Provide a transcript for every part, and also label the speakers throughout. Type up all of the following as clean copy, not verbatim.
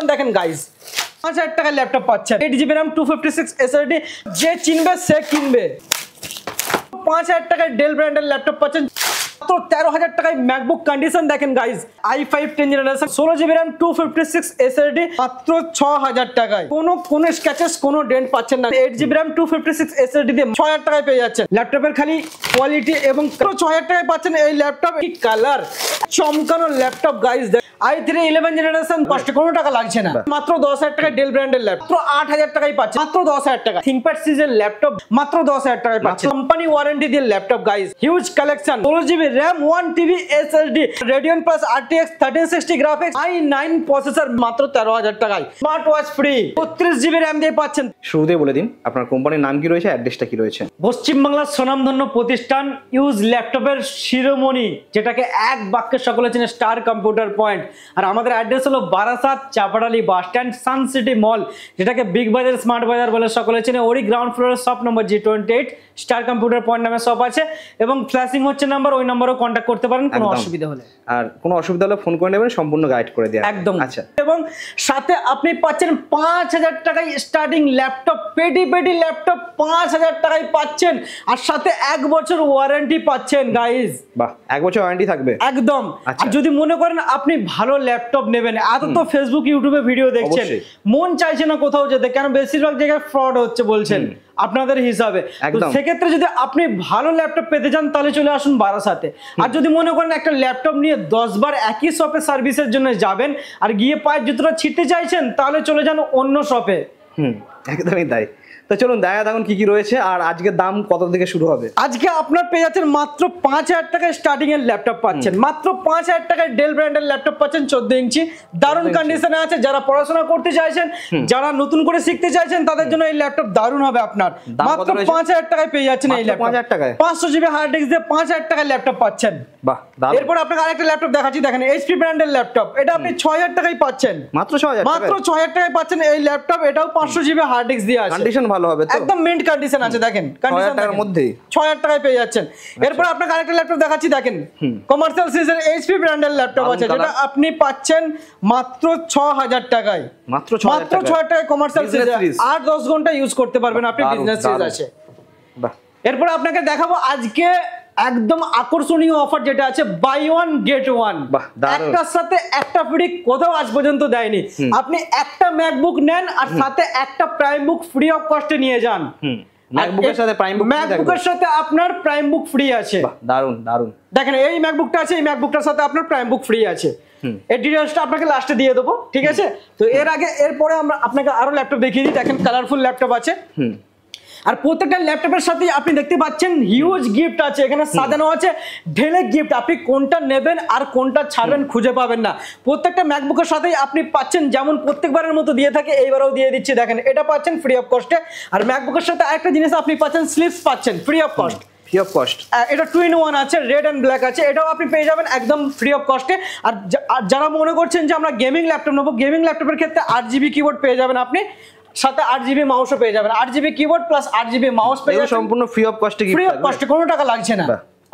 Speaker 1: Condition দেখেন guys, 5000 টাকায় laptop পাচ্ছেন, 8GB RAM 256 SSD, যে চিনবে সে কিনবে। 5000 টাকায় ডেল ব্র্যান্ডের ল্যাপটপ পাচ্ছেন, মাত্র 13000 টাকায় ম্যাকবুক কন্ডিশন দেখেন guys, i5 10 generation 16GB RAM 256 SSD মাত্র 6000 টাকায়, কোনো স্ক্র্যাচেস কোনো ডেন্ট পাচ্ছেন না। 8GB RAM 256 SSD দিয়ে 6000 টাকায় পেয়ে যাচ্ছেন। ল্যাপটপের খালি কোয়ালিটি এবং 6000 টাকায় পাচ্ছেন এই ল্যাপটপ। কি কালার, চমকানো ল্যাপটপ গাইস। i3 11 জেনারেশন কষ্ট কোনো টাকা লাগছে না, মাত্র 10000 টাকায় ডেল ব্র্যান্ডের ল্যাপটপ, মাত্র 8000 টাকায় পাচ্ছেন, মাত্র 10000 টাকা। থিংকপ্যাড সিরিজের ল্যাপটপ মাত্র 10000 টাকায় পাচ্ছেন, কোম্পানি ওয়ারেন্টি দিয়ে laptop guys. Huge collection, 16GB RAM 1TB SSD, Radeon Plus RTX 1360 graphics, i9 processor মাত্র 13000 টাকায়, smart watch free, 32GB RAM দিয়ে পাচ্ছেন।
Speaker 2: শুরুতেই বলে দিন আপনার কোম্পানির নাম কি রয়েছে, অ্যাড্রেসটা কি রয়েছে।
Speaker 1: পশ্চিমবাংলার স্বনামধন্য প্রতিষ্ঠান ইউজ ল্যাপটপের শিরোমণি, যেটাকে এক বাক্যে সকলে চেনে, স্টার কম্পিউটার পয়েন্ট। আর আমাদের অ্যাড্রেস হলো Barasat Chapadali bus stand, sun city মল, যেটাকে বিগ বাজার স্মার্ট বাজার বলে সকলে চেনে। ওরই গ্রাউন্ড ফ্লোরের shop number G28 star computer point নামে শপ আছে, এবং ফ্ল্যাশিং হচ্ছে নাম্বার, ওই নম্বরেও কন্ট্যাক্ট করতে পারেন কোনো অসুবিধা হলে।
Speaker 2: আর কোনো অসুবিধা হলে ফোন করে নেবেন, সম্পূর্ণ গাইড করে দেয়া
Speaker 1: একদম।
Speaker 2: আচ্ছা,
Speaker 1: এবং সাথে আপনি পাচ্ছেন 5000 টাকায় স্টার্টিং ল্যাপটপ, পেডি ল্যাপটপ 5000 টাকায় পাচ্ছেন, আর সাথে 1 বছর ওয়ারেন্টি পাচ্ছেন গাইস।
Speaker 2: বাহ, 1 বছর ওয়ারেন্টি থাকবে একদম।
Speaker 1: আর যদি মনে করেন আপনি ভালো ল্যাপটপ নেবেন, এত তো ফেসবুক ইউটিউবে ভিডিও দেখছেন, মন চাইছে না কোথাও যেতে, কেন বেশিরভাগ জায়গায় ফ্রড হচ্ছে বলছেন আপনাদের হিসাবে। সেক্ষেত্রে যদি আপনি ভালো ল্যাপটপ পেতে চান তাহলে চলে আসুন বারাসাতে। আর যদি মনে করেন একটা ল্যাপটপ নিয়ে 10 বার একই শপে সার্ভিসের জন্য যাবেন আর গিয়ে পায়ের জুতোটা ছিটতে চাইছেন, তাহলে চলে যান অন্য শপে।
Speaker 2: একদমই তাই। তো চলুন দেখা দেখুন কি কি রয়েছে, আর আজকের দাম কত থেকে শুরু হবে।
Speaker 1: আজকে আপনার পেয়ে যাচ্ছেন মাত্র 5000 টাকায় স্টার্টিং এর ল্যাপটপ পাচ্ছেন, মাত্র 5000 টাকায় ডেল ব্র্যান্ডের ল্যাপটপ পাচ্ছেন 14 ইঞ্চি, দারুণ কন্ডিশনে আছে। যারা পড়াশোনা করতে চাইছেন, যারা নতুন করে শিখতে চাইছেন, তাদের জন্য এই ল্যাপটপ দারুণ হবে আপনার। মাত্র 5000 টাকায় পেয়ে যাচ্ছেন এই ল্যাপটপ,
Speaker 2: 5000 টাকায়
Speaker 1: 500GB হার্ড ডিস্ক দিয়ে 5000 টাকায় ল্যাপটপ পাচ্ছেন।
Speaker 2: বাহ,
Speaker 1: এরপর আপনাকে আরেকটা ল্যাপটপ দেখাচ্ছি, দেখেন HP ব্র্যান্ডের ল্যাপটপ, এটা আপনি 6000 টাকায় পাচ্ছেন,
Speaker 2: মাত্র 6000
Speaker 1: টাকায় পাচ্ছেন এই ল্যাপটপ। এটাও 500GB হার্ড ডিস্ক দিয়ে আছে,
Speaker 2: কন্ডিশন ভালো হবে তো,
Speaker 1: একদম মিন্ট কন্ডিশন আছে। দেখেন কন্ডিশন টাকার মধ্যে 6000 টাকায় পেয়ে যাচ্ছেন। এরপর আপনাকে আরেকটা ল্যাপটপ দেখাচ্ছি, দেখেন কমার্শিয়াল সিরিজের HP ব্র্যান্ডের ল্যাপটপ আছে, যেটা আপনি পাচ্ছেন মাত্র 6000 টাকায়, মাত্র 6000 টাকায় কমার্শিয়াল সিরিজ, 8-10 ঘন্টা ইউজ করতে পারবেন আপনি, বিজনেস সিরিজ আছে।
Speaker 2: বাহ,
Speaker 1: এরপর আপনাকে দেখাবো আজকে একদম আকর্ষণীয় অফার, যেটা আছে বাই ওয়ান গেট ওয়ান, একটার সাথে একটা ফ্রি, কোথাও আজ পর্যন্ত দেয়নি। আপনি একটা ম্যাকবুক নেন আর সাথে একটা প্রাইম বুক ফ্রি অফ কস্টে নিয়ে যান।
Speaker 2: ম্যাকবুকের সাথে প্রাইম বুক,
Speaker 1: ম্যাকবুকের সাথে আপনার প্রাইম বুক ফ্রি আছে।
Speaker 2: দারুন দারুন।
Speaker 1: দেখেন এই ম্যাকবুকটা আছে, এই ম্যাকবুকটার সাথে আপনার প্রাইম বুক ফ্রি আছে। এর ডিটেইলসটা আপনাকে লাস্টে দিয়ে দেবো, ঠিক আছে? তো এর আগে এরপরে আমরা আপনাকে আরো ল্যাপটপ দেখিয়ে দিই। দেখেন কালারফুল ল্যাপটপ আছে, আর প্রত্যেকটা ল্যাপটপের সাথে আপনি দেখতে পাচ্ছেন হিউজ গিফট আছে, এখানে সাজানো আছে ঢেলে গিফট। আপনি কোনটা নেবেন আর কোনটা ছাড়বেন খুঁজে পাবেন না। প্রত্যেকটা ম্যাকবুকের সাথেই আপনি পাচ্ছেন, যেমন প্রত্যেকবারের মতো দিয়ে থাকে এইবারও দিয়ে দিচ্ছি। দেখেন এটা পাচ্ছেন ফ্রি অফ কস্টে, আর ম্যাকবুকের সাথে আরেকটা জিনিস আপনি পাচ্ছেন, স্লিপস পাচ্ছেন free of cost.
Speaker 2: Free of cost,
Speaker 1: এটা 2-in-1 আছে, রেড এন্ড ব্ল্যাক আছে, এটাও আপনি পেয়ে যাবেন একদম ফ্রি অফ কস্টে। আর যারা মনে করছেন যে আমরা গেমিং ল্যাপটপ নেবো, গেমিং ল্যাপটপের ক্ষেত্রে 8GB কিবোর্ড পেয়ে যাবেন আপনি, সাথে 8GB মাউসও পেয়ে যাবেন। 8GB keyboard plus 8GB mouse পেয়ে যাবেন
Speaker 2: সম্পূর্ণ ফ্রি অফ কস্টে,
Speaker 1: ফ্রি অফ কস্টে, কোনো টাকা লাগছে না।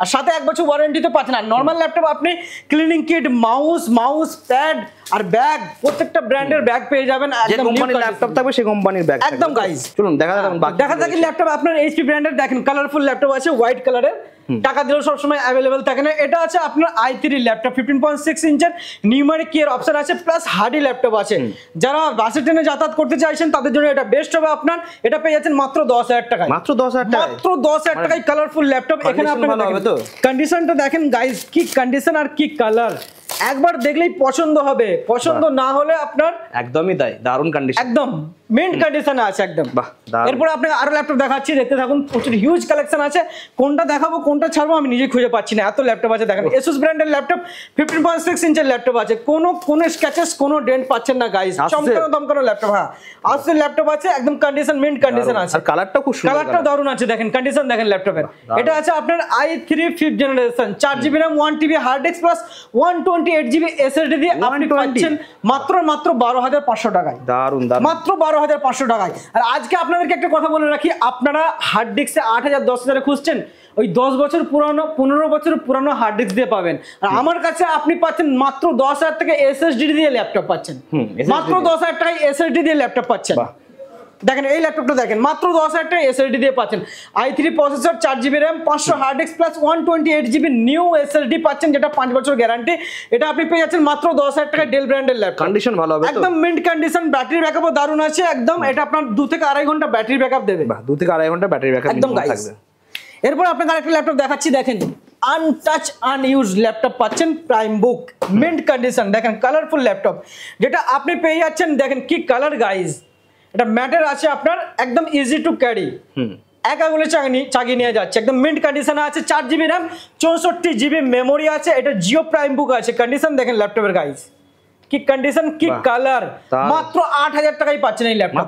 Speaker 1: আর সাথে 1 বছর ওয়ারেন্টি তো পাচ্ছেন। আর নরমাল ল্যাপটপ আপনি ক্লিনিং কিট, মাউস প্যাড আর ব্যাগ, প্রত্যেকটা ব্র্যান্ডের ব্যাগ পেয়ে যাবেন একদম।
Speaker 2: কোম্পানির ল্যাপটপ থাকবে সেই কোম্পানির ব্যাগ
Speaker 1: একদম গাইস।
Speaker 2: চলুন দেখা
Speaker 1: দেখি ল্যাপটপ আপনার HP ব্র্যান্ডের। দেখেন কালারফুল ল্যাপটপ আছে, হোয়াইট কালারের, টাকা দিলেও সবসময় অ্যাভেলেবেল থাকে না। এটা আছে আপনার i3 ল্যাপটপ, 15.6 ইঞ্চের নিউমেরিক কি এর অপশন আছে, প্লাস হার্ডি ল্যাপটপ আছে। যারা বাসে ট্রেনে যাতায়াত করতে চাইছেন তাদের জন্য এটা বেস্ট হবে আপনার। এটা পেয়ে যাচ্ছেন মাত্র 10000 টাকায়,
Speaker 2: মাত্র 10000 টাকায়,
Speaker 1: মাত্র 10000 টাকায় কালারফুল ল্যাপটপ। এখানে আপনারা কন্ডিশনটা দেখেন গাইস, কি কন্ডিশন আর কি কালার, একবার দেখলেই পছন্দ হবে, পছন্দ না হলে আপনার
Speaker 2: একদমই তাই, দারুণ কন্ডিশন,
Speaker 1: একদম মেইন কন্ডিশনে আছে একদম। এরপর আপনাকে আরো ল্যাপটপ দেখাচ্ছি, দেখতে থাকুন। প্রচুর হিউজ কালেকশন আছে, কোনটা দেখাবো কোনটা ছাড়বো আমি নিজে খুঁজে পাচ্ছি না, এত ল্যাপটপ আছে। দেখেন Asus ব্র্যান্ডের ল্যাপটপ, 15.6 ইঞ্চের ল্যাপটপ আছে, কোনো স্ক্র্যাচেস কোনো ডেন্ট পাচ্ছেন না গাইস, চমকানো দমকানো ল্যাপটপ। হ্যাঁ আসছে ল্যাপটপ আছে, একদম কন্ডিশন মেইন কন্ডিশন আছে,
Speaker 2: আর কালারটা খুব সুন্দর,
Speaker 1: কালারটা দারুণ আছে। দেখেন কন্ডিশন দেখেন ল্যাপটপের। এটা আছে আপনার i3 5th generation, 4GB RAM 1TB hard disk plus 120 128GB SSD দিয়ে আপনি পাচ্ছেন মাত্র 12,500 টাকায়।
Speaker 2: দারুন দারুন,
Speaker 1: মাত্র 12,500 টাকায়। আর আজকে আপনাদেরকে একটা কথা বলে রাখি, আপনারা হার্ড ডিস্কে 8,000 10,000 খুঁজছেন, ওই 10 বছর পুরানো 15 বছর পুরানো হার্ড ডিস্ক দিয়ে পাবেন। আর আমার কাছে আপনি পাচ্ছেন মাত্র 10,000 টাকা SSD দিয়ে ল্যাপটপ পাচ্ছেন। মাত্র 10,000 টাকায় SSD দিয়ে ল্যাপটপ পাচ্ছেন। দেখেন এই ল্যাপটপটা দেখেন, মাত্র 10,000 টাকা SSD দিয়ে পাচ্ছেন। i3 processor, 4GB RAM, 500 hard disk plus 128GB new SSD পাচ্ছেন, যেটা 5 বছর গ্যারান্টি। এটা আপনি পেয়ে যাচ্ছেন মাত্র 10,000 টাকা ডেল ব্র্যান্ডের ল্যাপটপ।
Speaker 2: কন্ডিশন ভালো হবে,
Speaker 1: একদম মিন্ট কন্ডিশন, ব্যাটারি ব্যাকআপও দারুণ আছে একদম। এটা আপনার 2 থেকে 2.5 ঘন্টা ব্যাটারি ব্যাকআপ দেবে।
Speaker 2: 2 থেকে 2.5 ঘন্টা ব্যাটারি ব্যাকআপ
Speaker 1: একদম থাকবে। এরপর আপনাকে আরেকটা ল্যাপটপ দেখাচ্ছি, দেখেন আনটাচ আনইউজড ল্যাপটপ পাচ্ছেন, প্রাইম বুক, মিন্ট কন্ডিশন। দেখেন কালারফুল ল্যাপটপ, যেটা আপনি পেয়ে যাচ্ছেন। দেখেন কি কালার গাইজ, এটা ম্যাটার আছে আপনার, একদম ইজি টু ক্যারি, এক আঙুলে চাগিয়ে নিয়ে যাচ্ছে, একদম মিন্ট কন্ডিশনে আছে। 4GB RAM, 64GB মেমোরি আছে। এটা জিও প্রাইম বুক আছে। কন্ডিশন দেখেন ল্যাপটপের গাইজ, কি কন্ডিশন, কি কালার। মাত্র 8,000 টাকায় পাচ্ছেন এই ল্যাপটপ।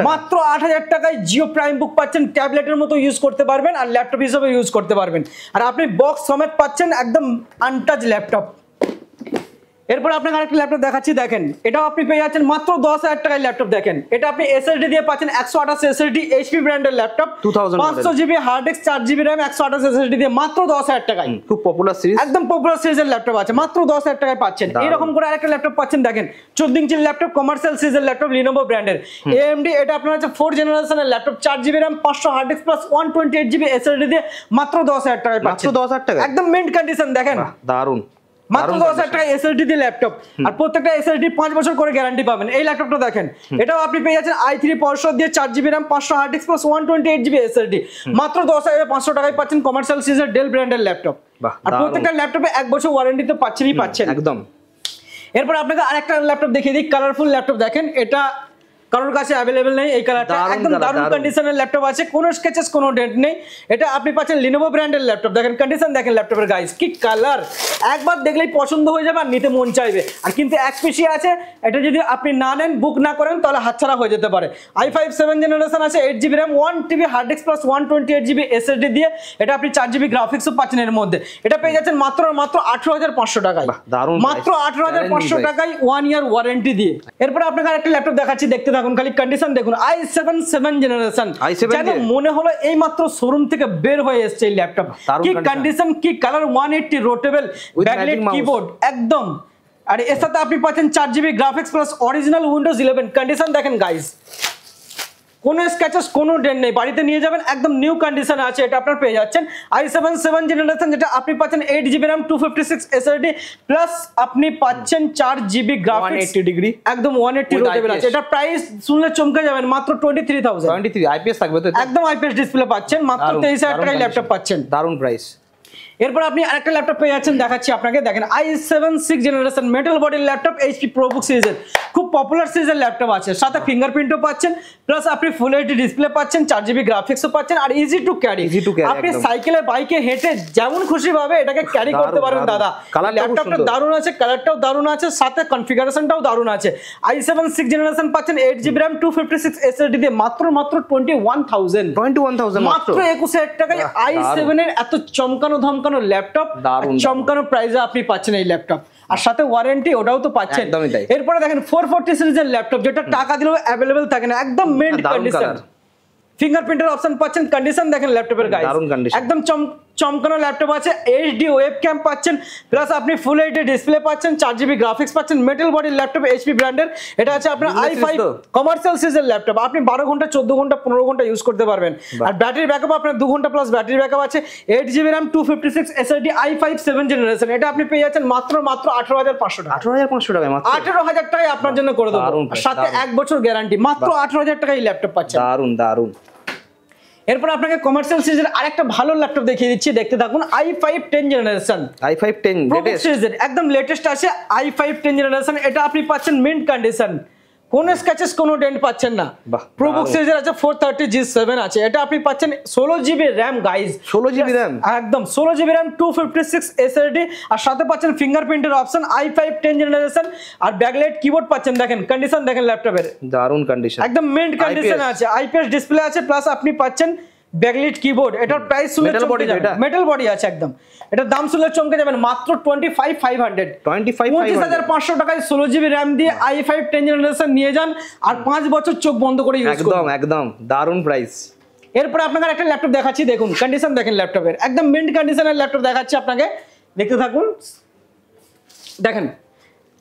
Speaker 1: মাত্র 8,000 টাকায় জিও প্রাইম বুক পাচ্ছেন, ট্যাবলেটের মতো ইউজ করতে পারবেন আর ল্যাপটপ হিসেবে ইউজ করতে পারবেন। আর আপনি বক্স সমেত পাচ্ছেন একদম আনটাচ ল্যাপটপ। এরপর আপনাকে আরেকটা ল্যাপটপ দেখাচ্ছি, দেখেন এটাও আপনি পেয়ে যাচ্ছেন মাত্র 10,000 টাকায় ল্যাপটপ। দেখেন এটা আপনি SSD দিয়ে পাচ্ছেন, 128 SSD HP ব্র্যান্ডের laptop, 500GB hard disk, 4GB RAM, 128 SSD দিয়ে মাত্র 10,000 টাকায়।
Speaker 2: খুব পপুলার সিরিজ,
Speaker 1: একদম পপুলার সিরিজের ল্যাপটপ আছে, মাত্র 10,000 টাকায় পাচ্ছেন। এরকম করে আরেকটা ল্যাপটপ পাচ্ছেন, দেখেন 14 ইঞ্চির ল্যাপটপ, কমার্শিয়াল সিরিজের ল্যাপটপ, লিনোভো ব্র্যান্ডের AMD। এটা আপনার হচ্ছে 4th জেনারেশনের laptop, 4GB RAM, 500 hard disk plus 128GB SSD দিয়ে মাত্র 10,000 টাকায় পাচ্ছেন।
Speaker 2: মাত্র 10,000 টাকা,
Speaker 1: একদম মিন্ট কন্ডিশন। দেখেন
Speaker 2: দারুন,
Speaker 1: মাত্র 10,000 টাকা SSD দিয়ে ল্যাপটপ। আর প্রত্যেকটা SSD 5 বছর করে গ্যারান্টি পাবেন। এই ল্যাপটপটা দেখেন, এটাও আপনি পেয়ে যাচ্ছেন i3 প্রসেসর দিয়ে, 4GB RAM, 500 hard disk plus 128GB SSD, মাত্র 10,500 টাকায় পাচ্ছেন। কমার্শিয়াল সিরিজের ডেল ব্র্যান্ডের ল্যাপটপ। আর প্রত্যেকটা ল্যাপটপে 1 বছর ওয়ারেন্টি তো পাচ্ছেন
Speaker 2: একদম।
Speaker 1: এরপর আপনাকে আরেকটা ল্যাপটপ দেখিয়ে দিই, কালারফুল ল্যাপটপ। দেখেন এটা কারোর কাছে অ্যাভেলেবেল নেই এই কালারটা, একদম দারুণ কন্ডিশনের ল্যাপটপ আছে, কোনো স্কেচেস কোনো ডেন্ট নেই। এটা আপনি পাচ্ছেন লিনোভো ব্র্যান্ডের ল্যাপটপ। দেখেন কন্ডিশন দেখেন ল্যাপটপের গাইস, কি কালার, একবার দেখলেই পছন্দ হয়ে যাবে আর নিতে মন চাইবে। আর কিন্তু এক পিসি আছে, এটা যদি আপনি না নেন, বুক না করেন, তাহলে হাতছাড়া হয়ে যেতে পারে। i5 7th জেনারেশন আছে, 8GB RAM, 1TB hard disk plus 128GB SSD দিয়ে। এটা আপনি 4GB গ্রাফিক্সও পাচ্ছেন এর মধ্যে। এটা পেয়ে যাচ্ছেন মাত্র 18,500 টাকায়। মাত্র 18,500 টাকায় 1 ইয়ার ওয়ারেন্টি দিয়ে। এরপর আপনাকে আরেকটা ল্যাপটপ দেখাচ্ছি, দেখতে থাকুন খালি কন্ডিশন দেখুন। i7 7th জেনারেশন, যেন মনে হলো এই মাত্র শোরুম থেকে বের হয়ে এসেছে এই ল্যাপটপ। কি কন্ডিশন, কি কালার, 180 রোটেবল ব্যাকলাইট কিবোর্ড একদম। আর এর সাথে আপনি পাচ্ছেন 4GB graphics plus original Windows 11। Condition দেখেন গাইস, কোনো স্ক্র্যাচেস কোনো ডেন্ট নেই, বাড়িতে নিয়ে যাবেন একদম নিউ কন্ডিশনে আছে। এটা আপনার পেয়ে যাচ্ছেন i7 7th জেনারেশন, যেটা আপনি পাচ্ছেন 8GB RAM, 256 SSD প্লাস আপনি পাচ্ছেন 4GB গ্রাফিক্স,
Speaker 2: 180 ডিগ্রি
Speaker 1: একদম 180 রোটেবল আছে। এটা প্রাইস শুনলে চমকে যাবেন, মাত্র 23,000।
Speaker 2: 23 IPS থাকবে তো,
Speaker 1: একদম IPS ডিসপ্লে পাচ্ছেন, মাত্র 23,000 টাকায় ল্যাপটপ পাচ্ছেন,
Speaker 2: দারুণ প্রাইস।
Speaker 1: এরপর আপনি আরেকটা ল্যাপটপ পেয়ে যাচ্ছেন, দেখাচ্ছি আপনাকে। দেখেন i7 6th জেনারেশন মেটাল বডির ল্যাপটপ, HP ProBook সিরিজের, খুব পপুলার সিরিজের ল্যাপটপ আছে। সাথে ফিঙ্গারপ্রিন্টও পাচ্ছেন, প্লাস আপনি ফুল এইচডি ডিসপ্লে পাচ্ছেন, 4GB গ্রাফিক্সও পাচ্ছেন, আর ইজি টু ক্যারি। আপনি সাইকেলে, বাইকে, হেঁটে যেমন খুশি ভাবে এটাকে ক্যারি করতে পারবেন দাদা। ল্যাপটপটা দারুণ আছে, কালারটাও দারুণ আছে, সাথে কনফিগারেশনটাও দারুণ আছে। i7 6th জেনারেশন পাচ্ছেন 8GB RAM, 256 SSD দিয়ে মাত্র 21,000 মাত্র 21,000 টাকায় i7 এর এত চমকানো ধমকানো ল্যাপটপ, চমকানো প্রাইসে আপনি পাচ্ছেন এই ল্যাপটপ। আর সাথে ওয়ারেন্টি ওটাও তো পাচ্ছেন। এরপরে দেখেন 440 সিরিজের ল্যাপটপ, যেটা টাকা দিলেও অ্যাভেলেবেল থাকে না, একদম মিন্ট কন্ডিশন, ফিঙ্গারপ্রিন্টের অপশন পাচ্ছেন। কন্ডিশন দেখেন ল্যাপটপের গাইস, একদম চমকানো ল্যাপটপ আছে। HD ওয়েবক্যাম পাচ্ছেন, প্লাস আপনি ফুল এইচডি ডিসপ্লে পাচ্ছেন, 4GB গ্রাফিক্স পাচ্ছেন, মেটাল বডির ল্যাপটপ, HP ব্র্যান্ডের। এটা আছে আপনার i5 কমার্শিয়াল সিরিজের ল্যাপটপ, আপনি 12 ঘন্টা, 14 ঘন্টা, 15 ঘন্টা ইউজ করতে পারবেন। আর ব্যাটারি ব্যাকআপ আপনার 2 ঘন্টা প্লাস ব্যাটারি ব্যাকআপ আছে। 8GB RAM, 256 SSD, i5 7th generation. এটা আপনি পেয়ে যাচ্ছেন মাত্র 18,500 টাকা।
Speaker 2: 18,500 টাকায়,
Speaker 1: 18,000 টাকায় আপনার জন্য করে দেবো, সাথে 1 বছর গ্যারান্টি। মাত্র 18,000 টাকায় এই ল্যাপটপ পাচ্ছেন,
Speaker 2: দারুন।
Speaker 1: এরপর আপনাকে কমার্শিয়াল সিরিজের আরেকটা ভালো ল্যাপটপ দেখিয়ে দিচ্ছি, দেখতে থাকুন। i5 10th generation,
Speaker 2: i5 10
Speaker 1: latest সিরিজের একদম লেটেস্ট আছে। i5 10th জেনারেশন, এটা আপনি পাচ্ছেন মিন্ট কন্ডিশন, কোনো স্ক্র্যাচেস কোনো ডেন্ট পাচ্ছেন না। প্রোবুক সিরিজের আছে 430G7 আছে। এটা আপনি পাচ্ছেন 16GB RAM guys,
Speaker 2: 16GB RAM
Speaker 1: একদম 16GB RAM, 256 SSD, আর সাথে পাচ্ছেন ফিঙ্গারপ্রিন্টের অপশন। i5 10th জেনারেশন, আর ব্যাকলাইট কিবোর্ড পাচ্ছেন। দেখেন কন্ডিশন দেখেন ল্যাপটপের,
Speaker 2: দারুন কন্ডিশন,
Speaker 1: একদম মিন্ট কন্ডিশন আছে। IPS ডিসপ্লে আছে, প্লাস আপনি পাচ্ছেন ব্যাকলিট কিবোর্ড, এটার প্রাইস শুনলে চমকে যাবেন, মেটাল বডি আছে একদম, এটার দাম শুনলে চমকে যাবেন মাত্র 25,500 25,500 টাকায় 16 জিবি র্যাম দিয়ে i5 10 জেনারেশন নিয়ে যান আর 5 বছর চোখ বন্ধ করে ইউজ করুন।
Speaker 2: একদম একদম দারুণ প্রাইস।
Speaker 1: এরপর আপনাকে একটা ল্যাপটপ দেখাচ্ছি, দেখুন কন্ডিশন দেখেন ল্যাপটপের, একদম মিন্ট কন্ডিশনের ল্যাপটপ দেখাচ্ছি আপনাকে, দেখতে থাকুন। দেখেন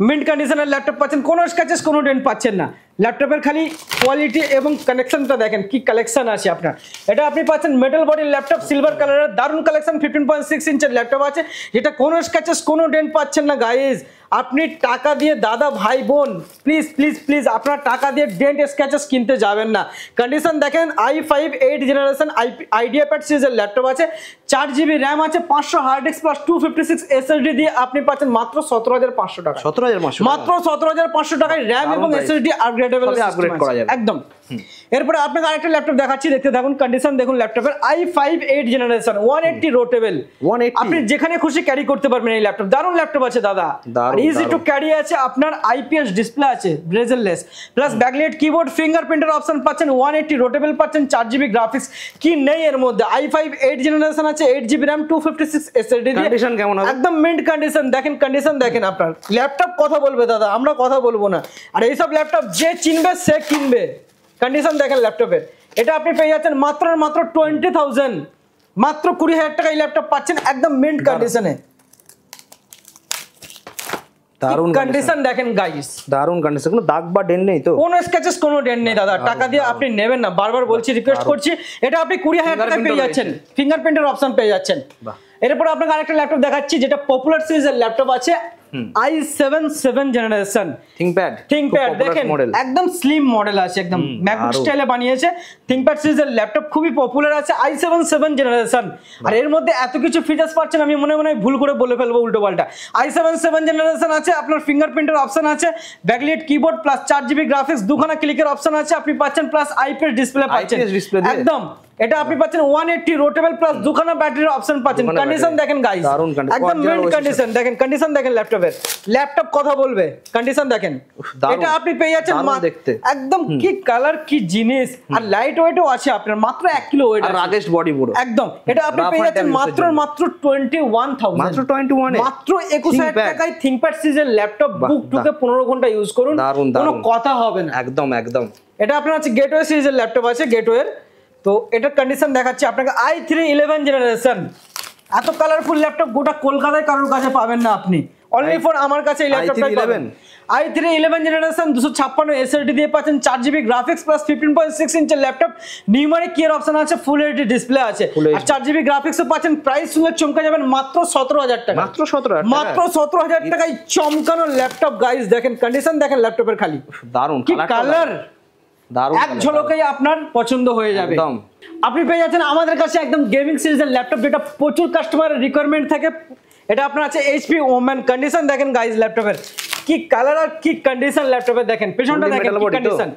Speaker 1: মিন্ট কন্ডিশনের ল্যাপটপ পাচ্ছেন, কোনো স্ক্র্যাচেস কোনো ডেন্ট পাচ্ছেন না, ল্যাপটপের খালি কোয়ালিটি এবং কানেকশনটা দেখেন কি কালেকশন আছে আপনার। এটা আপনি পাচ্ছেন মেটাল বডির ল্যাপটপ, সিলভার কালারের দারুণ কালেকশন, 15.6 ইঞ্চের ল্যাপটপ আছে যেটা কোনো স্ক্র্যাচেস কোনো ডেন্ট পাচ্ছেন না গাইজ। আপনি টাকা দিয়ে দাদা ভাই বোন প্লিজ প্লিজ প্লিজ আপনার টাকা দিয়ে ডেন্ট স্ক্র্যাচেস কিনতে যাবেন না। কন্ডিশন দেখেন i5 8 জেনারেশন আইডিয়াপ্যাড সিরিজের ল্যাপটপ আছে, 4 জিবি র্যাম আছে, 500 হার্ড ডিস্ক প্লাস 256 এসএসডি দিয়ে আপনি পাচ্ছেন মাত্র 17,500 টাকা,
Speaker 2: 17,500
Speaker 1: মাত্র 17,500 টাকায় র্যাম এবং এসএসডি আপগ্রেডেবল
Speaker 2: আপগ্রেড করা যাবে
Speaker 1: একদম। এরপরে আপনাকে আরেকটা ল্যাপটপ দেখাচ্ছি, দেখতে থাকুন। কন্ডিশন দেখুন ল্যাপটপের, i5 8 জেনারেশন 180 রোটেবল, আপনি যেখানে খুশি ক্যারি করতে পারবেন এই ল্যাপটপ, দারুণ ল্যাপটপ আছে দাদা, আর ইজি টু ক্যারি আছে, আপনার আইপিএস ডিসপ্লে আছে ব্রেজেললেস প্লাস ব্যাকলাইট কিবোর্ড, ফিঙ্গারপ্রিন্টের অপশন পাচ্ছেন, 180 রোটেবল পাচ্ছেন, 4 জিবি গ্রাফিক্স, কি নেই এর মধ্যে। i5 8 জেনারেশন আছে, 8 জিবি র্যাম 256 এসএসডি দিয়ে,
Speaker 2: কন্ডিশন কেমন হবে
Speaker 1: একদম মিন্ট কন্ডিশন। দেখেন কন্ডিশন দেখেন, আপনার ল্যাপটপ কথা বলবে দাদা, আমরা কথা বলবো না, আর এইসব ল্যাপটপ যে চিনবে সে কিনবে। কন্ডিশন দেখেন ল্যাপটপের, এটা আপনি পেয়ে যাচ্ছেন মাত্র 20,000, মাত্র 20,000 টাকা এই ল্যাপটপ পাচ্ছেন একদম মিন্ট কন্ডিশনে। দারুণ কন্ডিশন দেখেন গাইস,
Speaker 2: দারুণ কন্ডিশন, কোনো দাগ বা ডেন্ট নেই তো,
Speaker 1: কোনো স্ক্র্যাচেস কোনো ডেন্ট নেই দাদা, টাকা দিয়ে আপনি নেবেন না, বারবার বলছি রিকোয়েস্ট করছি, এটা আপনি 20,000 টাকায় পেয়ে যাচ্ছেন, ফিঙ্গারপ্রিন্টের অপশন পেয়ে যাচ্ছেন। এরপর আপনাকে আরেকটা ল্যাপটপ দেখাচ্ছি যেটা পপুলার সিরিজের ল্যাপটপ আছে, i7 7 জেনারেশন থিংকপ্যাড দেখেন একদম স্লিম মডেল আছে, একদম ম্যাকবুক স্টাইলে বানিয়েছে, থিংকপ্যাড সিরিজের ল্যাপটপ খুবই পপুলার আছে, i7 7 জেনারেশন, আর এর মধ্যে এত কিছু ফিচার্স পাচ্ছেন আমি মনে ভুল করে বলে ফেলবো উল্টো পাল্টা। i7 7 জেনারেশন আছে, আপনার ফিঙ্গারপ্রিন্টের অপশন আছে, backlight keyboard plus 4 GB graphics, দুখানা ক্লিকের অপশন আছে আপনি পাচ্ছেন, প্লাস আইপিএস ডিসপ্লে পাচ্ছেন একদম, এটা আপনি পাচ্ছেন 180 রোটেবল প্লাস দুখানা ব্যাটারির অপশন পাচ্ছেন। কন্ডিশন দেখেন গাইস, একদম মিন্ট কন্ডিশন, দেখেন কন্ডিশন দেখেন ল্যাপটপের, ল্যাপটপ কথা বলবে, কন্ডিশন দেখেন, এটা আপনি পেয়ে যাচ্ছেন একদম কি কালার কি জিনিস, আর লাইট ওয়েটও আছে আপনার, মাত্র 1 কিলো ওয়েট,
Speaker 2: আর রাগেস্ট বডি পুরো একদম,
Speaker 1: এটা আপনি পেয়ে যাচ্ছেন মাত্র 21,000,
Speaker 2: মাত্র 21
Speaker 1: মাত্র 21,000 টাকায় থিংকপ্যাড সিরিজের ল্যাপটপ বুক টুকে 15 ঘন্টা ইউজ করুন, কোনো কথা হবে না একদম একদম। এটা আপনার আছে গেটওয়ে সিরিজের ল্যাপটপ আছে, গেটওয়ের, তো এটার কন্ডিশন দেখাচ্ছি আপনাকে, i3 11 জেনারেশন, এত কালারফুল ল্যাপটপ গোটা কলকাতায় কারোর কাছে পাবেন না আপনি, অনলি ফর আমার কাছে এই ল্যাপটপটাই পাবেন। i3 11 জেনারেশন 256 এসএসডি দিয়ে পাচ্ছেন, 4 জিবি গ্রাফিক্স প্লাস 15.6 ইঞ্চের ল্যাপটপ, নিউমারিক কির অপশন আছে, ফুল এইচডি ডিসপ্লে আছে, আর 4 জিবি গ্রাফিক্সও পাচ্ছেন। প্রাইস শুনে চমকে যাবেন মাত্র 17,000 টাকা, মাত্র 17,000 টাকায় চমকানো ল্যাপটপ গাইস। দেখেন কন্ডিশন দেখেন ল্যাপটপের, খালি দারুণ কি কালার, এক ঝলকেই আপনার পছন্দ হয়ে যাবে। আপনি পেয়ে যাচ্ছেন আমাদের কাছে একদম গেমিং সিরিজের ল্যাপটপ, যেটা প্রচুর কাস্টমারের রিকোয়ারমেন্ট থাকে, এটা আপনার আছে এইচপি ওম্যান। কন্ডিশন দেখেন গাইস ল্যাপটপের, কি কালার আর কি কন্ডিশন ল্যাপটপের, দেখেন পেছনটা দেখেন কি কন্ডিশন,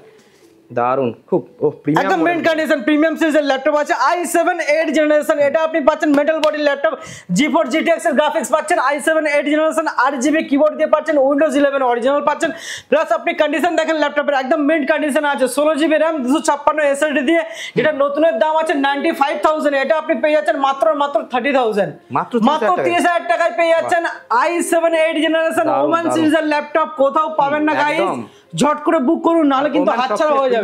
Speaker 1: দারুন খুব প্রিমিয়াম, একদম মেইন কন্ডিশন প্রিমিয়াম সিরিজের ল্যাপটপ আছে, i7 8 জেনারেশন, এটা আপনি পাচ্ছেন metal body laptop, GeForce GTX এর গ্রাফিক্স পাচ্ছেন, i7 8 জেনারেশন 8 জিবি কিবোর্ড দিয়ে পাচ্ছেন, উইন্ডোজ 11 অরিজিনাল পাচ্ছেন, প্লাস আপনি কন্ডিশন দেখেন ল্যাপটপের একদম মেইন কন্ডিশন আছে, 16 জিবি RAM 256 এসএসডি দিয়ে, এটা নতুনের দাম আছে 95,000, এটা আপনি পেয়ে যাচ্ছেন মাত্র 30,000, মাত্র 30,000 টাকায় পেয়ে যাচ্ছেন i7 8 জেনারেশন ওম্যান সিরিজের ল্যাপটপ, কোথাও পাবেন না গাইস, ঝট করে বুক করুন, নাহলে কিন্তু হাতছাড়া হয়ে যাবে।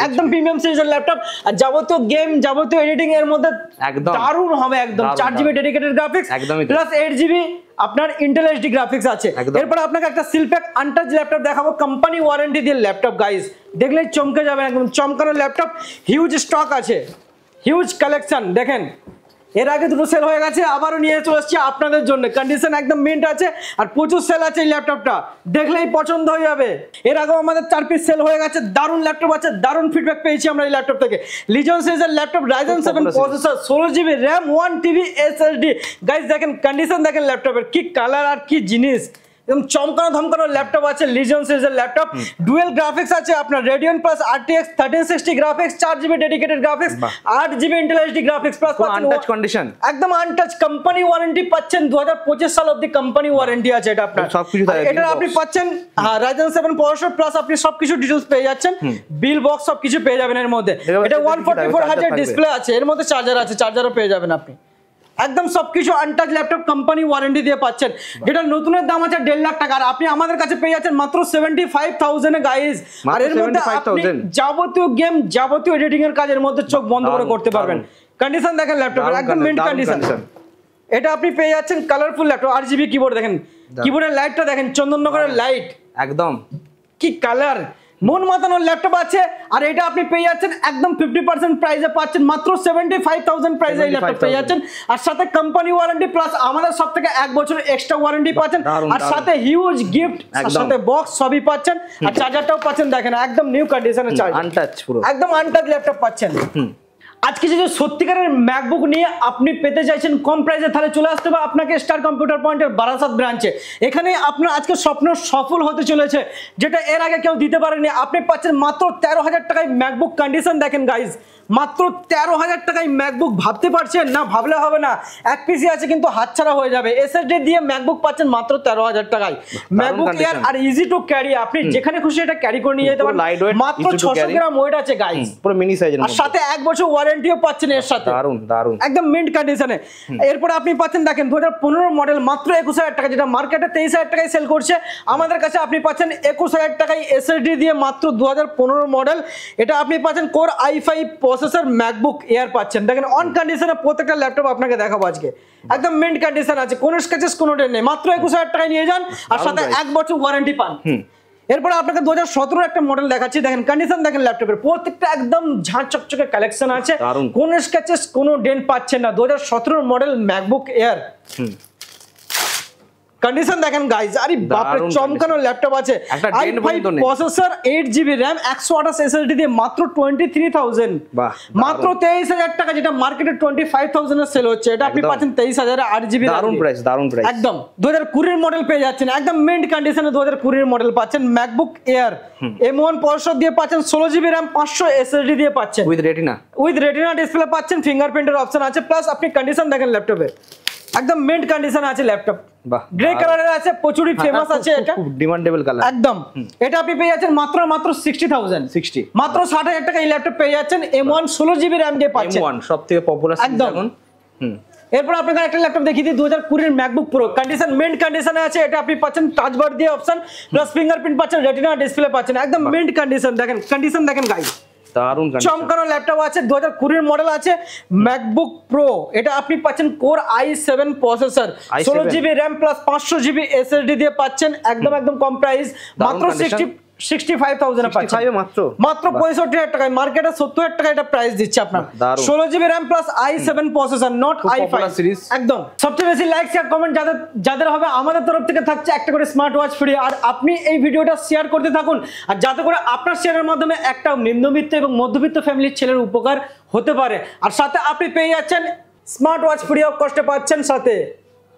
Speaker 1: একদম প্রিমিয়াম সিরিজের ল্যাপটপ, আর যাবতীয় গেম যাবতীয় এডিটিং এর মধ্যে একদম দারুণ হবে, একদম 4 GB dedicated graphics plus 8 GB আপনার ইন্টেল এইচডি গ্রাফিক্স আছে। এরপর আপনাকে একটা সিলপ্যাক আনটাচ ল্যাপটপ দেখাবো, কোম্পানি ওয়ারেন্টি দিয়ে ল্যাপটপ গাইস, দেখলেই চমকে যাবেন, একদম চমকানো ল্যাপটপ, হিউজ স্টক আছে, হিউজ কালেকশন। দেখেন এর আগে দুটো সেল হয়ে গেছে, আবারও নিয়ে চলে এসেছি আপনাদের জন্য, কন্ডিশন একদম মিন্ট আছে, আর প্রচুর সেল আছে এই ল্যাপটপটা, দেখলেই পছন্দ হয়ে যাবে। এর আগেও আমাদের 4 পিস সেল হয়ে গেছে, দারুণ ল্যাপটপ আছে, দারুণ ফিডব্যাক পেয়েছি আমরা এই ল্যাপটপ থেকে। লিজিয়ন সিরিজের laptop, Ryzen 7 processor, 16 GB RAM 1 TB SSD guys, দেখেন কন্ডিশন দেখেন ল্যাপটপের, কি কালার আর কি জিনিস, একদম চমকানো ধমকানো ল্যাপটপ আছে, লিজিয়ন সিরিজের ল্যাপটপ, ডুয়েল গ্রাফিক্স আছে আপনার, Radeon plus RTX 1360 graphics, 4GB dedicated graphics, 8GB Intel HD graphics plus
Speaker 2: untouch condition,
Speaker 1: একদম আনটাচ, কোম্পানি ওয়ারেন্টি পাচ্ছেন 2025 সাল অবধি কোম্পানি ওয়ারেন্টি আছে এটা আপনার
Speaker 2: সবকিছু।
Speaker 1: এটা আপনি পাচ্ছেন Ryzen 7 প্রসেসর প্লাস আপনি সবকিছু ডিটেইলস পেয়ে যাচ্ছেন, বিল বক্স সবকিছু পেয়ে যাবেন এর মধ্যে। এটা 144 হার্জ ডিসপ্লে আছে, এর মধ্যে চার্জার আছে, চার্জারও পেয়ে যাবেন আপনি। একদম সবকিছু আনটাচ ল্যাপটপ কোম্পানি ওয়ারেন্টি দিয়ে পাচ্ছেন, যেটা নতুনের দাম আছে 1.5 লাখ টাকা, আর আপনি আমাদের কাছে পেয়ে যাচ্ছেন মাত্র 75,000 এ গাইস। আর এর মধ্যে আপনি যাবতীয় গেম, যাবতীয় এডিটিং এর কাজের মধ্যে চোখ বন্ধ করে করতে পারবেন। কন্ডিশন দেখেন ল্যাপটপের, একদম মিন্ট কন্ডিশন। এটা আপনি পেয়ে যাচ্ছেন কালারফুল ল্যাপটপ, RGB কিবোর্ড দেখেন, কিবোর্ডের লাইটটা দেখেন, চন্দননগরের লাইট,
Speaker 2: একদম
Speaker 1: কি কালার, মন মাতানোর ল্যাপটপ আছে। আর এটা আপনি পেয়ে যাচ্ছেন একদম 50% প্রাইসে পাচ্ছেন, মাত্র 75,000 প্রাইসে এই ল্যাপটপ পেয়ে যাচ্ছেন। আর সাথে কোম্পানি ওয়ারেন্টি প্লাস আমাদের সব থেকে 1 বছর এক্সট্রা ওয়ারেন্টি পাচ্ছেন, আর সাথে হিউজ গিফট, আর সাথে বক্স সবই পাচ্ছেন, আর চার্জারটাও পাচ্ছেন দেখেন একদম নিউ কন্ডিশনের চার্জার,
Speaker 2: আনটাচ পুরো
Speaker 1: একদম আনটাচ ল্যাপটপ পাচ্ছেন। আজকে যদি সত্যিকারের ম্যাকবুক নিয়ে আপনি পেতে চাইছেন কম প্রাইসে, তাহলে চলে আসতে হবে আপনাকে স্টার কম্পিউটার পয়েন্টের বারাসাত ব্রাঞ্চে। এখানে আপনার আজকে স্বপ্ন সফল হতে চলেছে, যেটা এর আগে কেউ দিতে পারেনি। আপনি পাচ্ছেন মাত্র 13,000 টাকায় ম্যাকবুক। কন্ডিশন দেখেন গাইজ, মাত্র 13,000 টাকায় ম্যাকবুক। ভাবতে পারছেন না? ভাবলে হবে না, এক পিসি আছে কিন্তু হাতছাড়া হয়ে যাবে। SSD দিয়ে ম্যাকবুক পাচ্ছেন মাত্র 13,000 টাকায়। ম্যাকবুক এয়ার আর ইজি টু ক্যারি, আপনি যেখানে খুশি এটা ক্যারি করে নিয়ে যেতে পারেন। মাত্র 600 গ্রাম ওয়েট আছে গাইজ,
Speaker 2: পুরো মিনি সাইজের,
Speaker 1: আর সাথে 1 বছর ওয়ারেন্টিও পাচ্ছেন এর সাথে।
Speaker 2: দারুন দারুন,
Speaker 1: একদম মিন্ট কন্ডিশনে। এরপর আপনি পাচ্ছেন দেখেন 2015 মডেল, মাত্র 21,000 টাকা, যেটা মার্কেটে 23,000 টাকায় সেল করছে, আমাদের কাছে আপনি পাচ্ছেন 21,000 টাকায় SSD দিয়ে মাত্র 2015 মডেল। এটা আপনি পাচ্ছেন core i5 processor MacBook air পাচ্ছেন। দেখেন অন কন্ডিশনে প্রত্যেকটা ল্যাপটপ আপনাকে দেখাবো আজকে, একদম মিন্ট কন্ডিশন আছে, কোনো স্ক্র্যাচেস কোনো ডেন্ট নেই। মাত্র 21,000 টাকায় নিয়ে যান, আর সাথে 1 বছর ওয়ারেন্টি পান। এরপর আপনাকে 2017 একটা মডেল দেখাচ্ছি, দেখেন কন্ডিশন দেখেন ল্যাপটপের, প্রত্যেকটা একদম ঝাঁ চকচকে কালেকশন আছে, কোনো স্ক্র্যাচেস কোনো ডেন্ট পাচ্ছেন না। 2017 মডেল ম্যাকবুক এয়ার কন্ডিশন দেখেন গাইজ, আরে বাপরে চমকানো ল্যাপটপ আছে। i5 processor, 8GB RAM, 128 SSD দিয়ে মাত্র 23,000, মাত্র 23,000 টাকা, যেটা মার্কেটে 25,000 এর সেল হচ্ছে। এটা আপনি পাচ্ছেন 23,000 এ 8GB,
Speaker 2: দারুন প্রাইস, দারুন প্রাইস।
Speaker 1: একদম 2020 মডেল পেয়ে যাচ্ছেন, একদম মিন্ট কন্ডিশনে 2020 মডেল পাচ্ছেন ম্যাকবুক এয়ার। M1 প্রসেসর দিয়ে পাচ্ছেন, 16GB RAM, 500 SSD দিয়ে পাচ্ছেন, উইথ রেটিনা ডিসপ্লে পাচ্ছেন, ফিঙ্গারপ্রিন্টের অপশন আছে, প্লাস আপনি কন্ডিশন দেখেন ল্যাপটপে একদম মিন্ট কন্ডিশন আছে ল্যাপটপ। গ্রে কালারের আছে, প্রচুরই ফেমাস আছে, এটা
Speaker 2: খুব ডিমান্ডেবল কালার একদম।
Speaker 1: এটা আপনি পেয়ে যাচ্ছেন মাত্র 60,000, মাত্র 60,000 টাকা এই ল্যাপটপ পেয়ে যাচ্ছেন। M1 16GB RAM দিয়ে পাচ্ছেন,
Speaker 2: M1 সবথেকে পপুলার এখন।
Speaker 1: এরপর আপনাকে একটা ল্যাপটপ দেখিয়ে দিই, 2020 ম্যাকবুক প্রো, কন্ডিশন মিন্ট কন্ডিশনে আছে। এটা আপনি পাচ্ছেন টাচ বার দিয়ে অপশন, প্লাস ফিঙ্গারপ্রিন্ট পাচ্ছেন, রেটিনা ডিসপ্লে পাচ্ছেন, একদম মিন্ট কন্ডিশন। দেখেন কন্ডিশন দেখেন গাইস,
Speaker 2: দারুন
Speaker 1: চমকানো ল্যাপটপ আছে। 2020 মডেল আছে ম্যাকবুক প্রো, এটা আপনি পাচ্ছেন core i7 processor, 16GB RAM plus 500GB SSD দিয়ে পাচ্ছেন, একদম একদম কম প্রাইস, মাত্র 65,000 এ পাচ্ছেন, মাত্র 65,000 টাকায়। মার্কেটে 70,000 টাকা এটা প্রাইস দিচ্ছে আপনার। 16GB RAM plus i7 processor, not i5 series. একদম সবচেয়ে বেশি লাইক শেয়ার কমেন্ট যাদের হবে, আমাদের তরফ থেকে থাকছে একটা করে স্মার্ট ওয়াচ ফ্রি। আর আপনি এই ভিডিওটা শেয়ার করতে থাকুন, আর যাতে করে আপনার শেয়ারের মাধ্যমে একটা নিম্নবিত্ত এবং মধ্যবিত্ত ফ্যামিলির ছেলের উপকার হতে পারে। আর সাথে আপনি পেয়ে যাচ্ছেন স্মার্ট ওয়াচ ফ্রি অফ কস্টে পাচ্ছেন সাথে।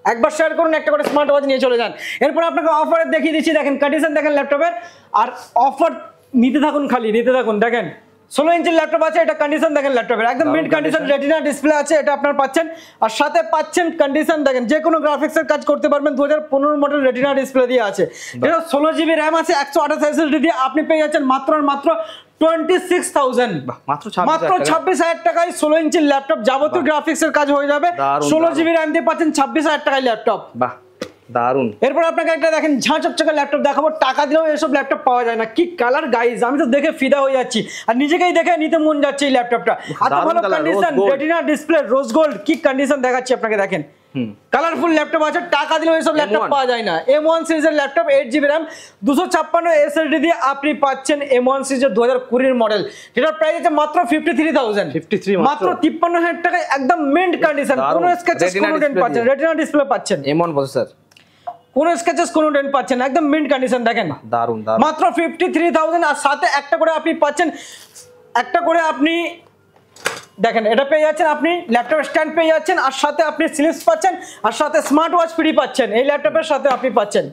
Speaker 1: একবার শেয়ার করুন, একটা করে স্মার্ট ওয়াচ নিয়ে চলে যান। এরপর আপনাকে অফারে দেখিয়ে দিচ্ছি, দেখেন কন্ডিশন দেখেন ল্যাপটপের, আর অফার নিতে থাকুন, খালি নিতে থাকুন। দেখেন 16 ইঞ্চির ল্যাপটপ আছে, এটা কন্ডিশন দেখেন ল্যাপটপের, একদম মিড কন্ডিশন, রেটিনা ডিসপ্লে আছে, এটা আপনার পাচ্ছেন। আর সাথে পাচ্ছেন কন্ডিশন দেখেন, যে কোনো গ্রাফিক্সের কাজ করতে পারবেন। 2015 মডেল রেটিনা ডিসপ্লে দিয়ে আছে, যেটা 16GB RAM আছে, 128 SSD দিয়ে আপনি পেয়ে যাচ্ছেন মাত্র 26,000, মাত্র 26,000 টাকায় 16 ইঞ্চির ল্যাপটপ, যাবতীয় গ্রাফিক্সের কাজ হয়ে যাবে। 16GB RAM দিয়ে পাচ্ছেন 26,000 টাকায় ল্যাপটপ। বাহ দারুন। এরপর আপনাকে একটা দেখেন ঝাঁ চকচকে ল্যাপটপ দেখাবো, টাকা দিলেও এসব ল্যাপটপ পাওয়া যায় না। কি কালার গাইজ, আমি তো দেখে ফিদা হয়ে যাচ্ছি, আর নিজেকেই দেখে নিতে মন যাচ্ছে এই ল্যাপটপটা। এত ভালো condition, retina display, rose gold, কি কন্ডিশন দেখাচ্ছি আপনাকে। দেখেন কালারফুল ল্যাপটপ আছে, টাকা দিলেও এসব ল্যাপটপ পাওয়া যায় না। M1 সিরিজের ল্যাপটপ, 8GB RAM, 256 SSD দিয়ে আপনি পাচ্ছেন M1 সিরিজের 2020 মডেল, যেটার প্রাইস আছে মাত্র 53,000, মাত্র 53,000 টাকায়, একদম মিন্ট কন্ডিশন, কোনো স্ক্র্যাচেস কোনো ডেন্ট পাচ্ছেন, রেটিনা ডিসপ্লে পাচ্ছেন, M1 প্রসেসর, কোন স্ক্র্যাচেস কোন ডেন্ট পাচ্ছেন, একদম মিন্ট কন্ডিশন। দেখেন দারুন দারুন, মাত্র 53,000। আর সাথে একটা করে আপনি পাচ্ছেন, একটা করে আপনি দেখেন এটা পেয়ে যাচ্ছেন, আপনি ল্যাপটপ স্ট্যান্ড পেয়ে যাচ্ছেন, আর সাথে আপনি স্লিপস পাচ্ছেন, আর সাথে স্মার্ট ওয়াচ ফ্রি পাচ্ছেন এই ল্যাপটপের সাথে আপনি পাচ্ছেন।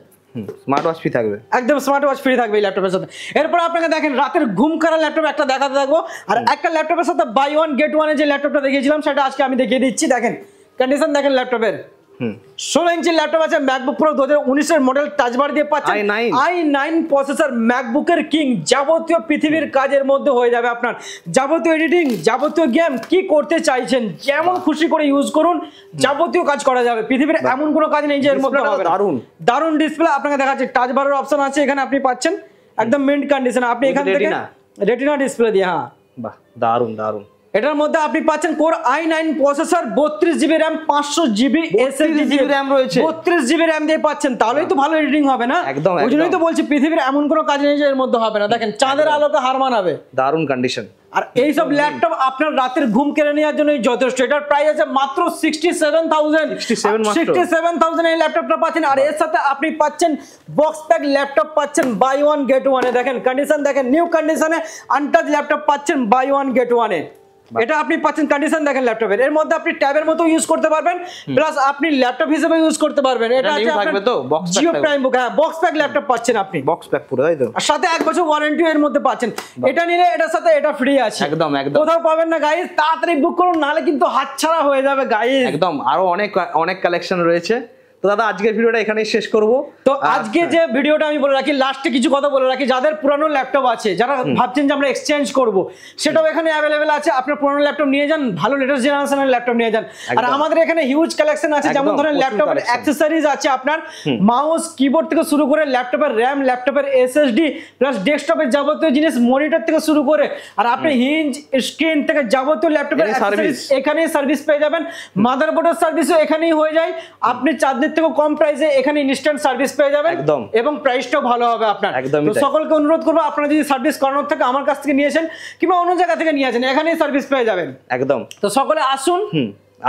Speaker 2: স্মার্ট ওয়াচ ফ্রি থাকবে,
Speaker 1: একদম স্মার্ট ওয়াচ ফ্রি থাকবে এই ল্যাপটপের সাথে। এরপর আপনাকে দেখেন রাতের ঘুম করা ল্যাপটপ একটা দেখাতে থাকবো, আর একটা ল্যাপটপের সাথে বাই ওয়ান গেট ওয়ানে যে ল্যাপটপটা দেখিয়েছিলাম সেটা আজকে আমি দেখিয়ে দিচ্ছি। দেখেন কন্ডিশন দেখেন ল্যাপটপের, 16 ইঞ্চি ল্যাপটপ আছে, ম্যাকবুক প্রো 2019 এর মডেল, টাচ বার দিয়ে পাচ্ছেন, i9 প্রসেসর, ম্যাকবুকের কিং, যাবতীয় পৃথিবীর কাজের মধ্যে হয়ে যাবে আপনার, যাবতীয় এডিটিং, যাবতীয় গেম কি করতে চাইছেন যেমন খুশি করে ইউজ করুন, যাবতীয় কাজ করা যাবে। পৃথিবীর এমন কোনো কাজ নেই যে এর মধ্যে হবে না। দারুন ডিসপ্লে আপনাকে দেখাচ্ছি, টাচ বারের অপশন আছে এখানে, আপনি পাচ্ছেন একদম মিন্ট কন্ডিশন। আপনি এখান থেকে রেটিনা ডিসপ্লে দিয়ে, হ্যাঁ
Speaker 2: বাহ দারুন দারুন।
Speaker 1: এটার মধ্যে আপনি পাচ্ছেন core i9 processor, 32 GB RAM, 500 GB SSD
Speaker 2: RAM রয়েছে,
Speaker 1: 32 জিবি র্যাম দিয়ে পাচ্ছেন, তাহলেই তো ভালো এডিটিং হবে না। ওই জন্যই তো বলছি পৃথিবীর এমন কোনো কাজ নেই যে এর মধ্যে হবে না। দেখেন চাঁদের আলোকে হার মানাবে,
Speaker 2: দারুন কন্ডিশন।
Speaker 1: আর এই সব ল্যাপটপ আপনার রাতের ঘুম কেড়ে নেওয়ার জন্যই যথেষ্ট। এটার প্রাইস আছে মাত্র 67,000 এই ল্যাপটপটা পাচ্ছেন, আর এর সাথে আপনি পাচ্ছেন বক্স প্যাক ল্যাপটপ পাচ্ছেন বাই ওয়ান গেট ওয়ানে। দেখেন কন্ডিশন দেখেন, নিউ কন্ডিশনে আনটাচ ল্যাপটপ পাচ্ছেন বাই ওয়ান গেট ওয়ানে। এটা আপনি পাচ্ছেন কন্ডিশন দেখেন ল্যাপটপের, এর মধ্যে আপনি ট্যাবের মতো ইউজ করতে পারবেন, প্লাস আপনি ল্যাপটপ হিসেবে ইউজ করতে পারবেন। এটা আছে আপনার জিও প্রাইম বুক, হ্যাঁ বক্স প্যাক ল্যাপটপ পাচ্ছেন আপনি,
Speaker 2: বক্স প্যাক পুরো, তাই তো,
Speaker 1: আর সাথে 1 বছর ওয়ারেন্টি এর মধ্যে পাচ্ছেন। এটা নিলে এটার সাথে এটা ফ্রি আছে,
Speaker 2: একদম একদম
Speaker 1: কোথাও পাবেন না গাইস, তাড়াতাড়ি বুক করুন নালে কিন্তু হাতছাড়া হয়ে যাবে গাইস।
Speaker 2: একদম, আরো অনেক কালেকশন রয়েছে। তো দাদা আজকের ভিডিওটা এখানেই শেষ করব।
Speaker 1: তো আজকে যে ভিডিওটা আমি বলে রাখি, লাস্টে কিছু কথা বলে রাখি, যাদের পুরানো ল্যাপটপ আছে, যারা ভাবছেন যে আমরা এক্সচেঞ্জ করব, সেটাও এখানে অ্যাভেলেবেল আছে। আপনার পুরানো ল্যাপটপ নিয়ে যান, ভালো লেটেস্ট জেনারেশনের ল্যাপটপ নিয়ে যান। আর আমাদের এখানে হিউজ কালেকশন আছে, যেমন ধরেন ল্যাপটপের অ্যাকসেসরিজ আছে আপনার, মাউস কিবোর্ড থেকে শুরু করে ল্যাপটপের র্যাম, ল্যাপটপের এসএসডি, প্লাস ডেস্কটপের যাবতীয় জিনিস, মনিটর থেকে শুরু করে, আর আপনি হিঞ্জ স্ক্রিন থেকে যাবতীয় ল্যাপটপের অ্যাকসেসরিজ এখানেই সার্ভিস পেয়ে যাবেন। মাদারবোর্ডের সার্ভিসও এখানেই হয়ে যায়, আপনি চাঁদের থেকে কম প্রাইসে এখানে ইনস্ট্যান্ট সার্ভিস পেয়ে যাবেন, এবং প্রাইসটাও ভালো হবে আপনার। তো সকলকে অনুরোধ করবো, আপনারা যদি সার্ভিস করানোর থেকে আমার কাছ থেকে নিয়েছেন কিংবা অন্য জায়গা থেকে নিয়েছেন, এখানেই সার্ভিস পেয়ে যাবেন একদম। তো সকলে আসুন,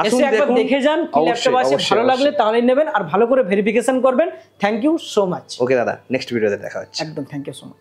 Speaker 1: এসে একবার দেখে যান কি ল্যাপটপ আছে, ভালো লাগলে তাহলেই নেবেন, আর ভালো করে ভেরিফিকেশন করবেন। Thank you so much.
Speaker 2: Okay দাদা, নেক্সট ভিডিওতে দেখা হচ্ছে।
Speaker 1: একদম, থ্যাংক ইউ সো মাচ।